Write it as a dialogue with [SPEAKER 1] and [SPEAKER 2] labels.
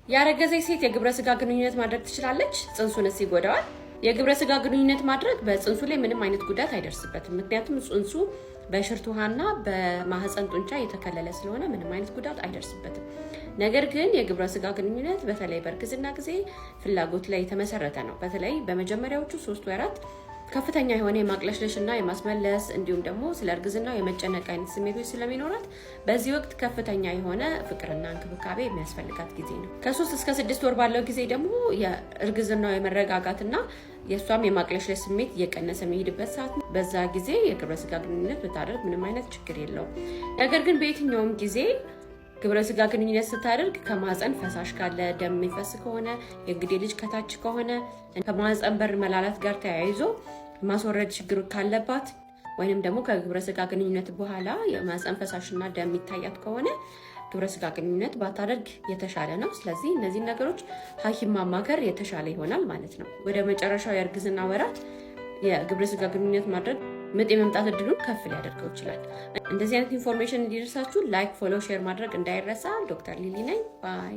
[SPEAKER 1] ያረገዘች ሴት የግብረ ስጋ ግንኙነት ማድረግ ትችላለች? ጽንሱንስ ይጎዳዋል? የግብረ ስጋ ግንኙነት ማድረግ በጽንሱ ላይ ምንም አይነት ጉዳት አይደርስበትም። ምክንያቱም ጽንሱ በሽርት ውሃና በማህፀን ጡንቻ የተከለለ ስለሆነ ምንም አይነት ጉዳት አይደርስበትም። ነገር ግን የግብረ ስጋ ግንኙነት በተለይ በእርግዝና ጊዜ ፍላጎት ላይ የተመሰረተ ነው። በተለይ በመጀመሪያዎቹ 3 ወራት ከፍተኛ የሆነ የማቅለሽለሽና የማስመለስ እንዲሁም ደግሞ ስለ እርግዝናው የመጨነቅ አይነት ስሜቶች ስለሚኖራት በዚህ ወቅት ከፍተኛ የሆነ ፍቅርና እንክብካቤ የሚያስፈልጋት ጊዜ ነው። ከ3 እስከ 6 ወር ባለው ጊዜ ደግሞ የእርግዝናው የመረጋጋትና የሷም የማቅለሽለሽ ስሜት እየቀነሰ የሚሄድበት ሰዓት ነው። በዛ ጊዜ የግብረ ስጋ ግንኙነት ብታደርግ ምንም አይነት ችግር የለውም። ነገር ግን በየትኛውም ጊዜ ግብረ ስጋ ግንኙነት ስታደርግ ከማህፀን ፈሳሽ ካለ፣ ደም የሚፈስ ከሆነ፣ የእንግዴ ልጅ ከታች ከሆነ፣ ከማህፀን በር መላላት ጋር ተያይዞ ማስወረድ ችግር ካለባት ወይንም ደግሞ ከግብረ ስጋ ግንኙነት በኋላ የማህፀን ፈሳሽና ደም የሚታያት ከሆነ ግብረ ስጋ ግንኙነት ባታደርግ የተሻለ ነው። ስለዚህ እነዚህ ነገሮች ሐኪም ማማከር የተሻለ ይሆናል ማለት ነው። ወደ መጨረሻው የእርግዝና ወራት የግብረ ስጋ ግንኙነት ማድረግ ምጥ የመምጣት እድሉን ከፍ ሊያደርገው ይችላል። እንደዚህ አይነት ኢንፎርሜሽን እንዲደርሳችሁ ላይክ፣ ፎሎ፣ ሼር ማድረግ እንዳይረሳ። ዶክተር ሊሊ ነኝ። ባይ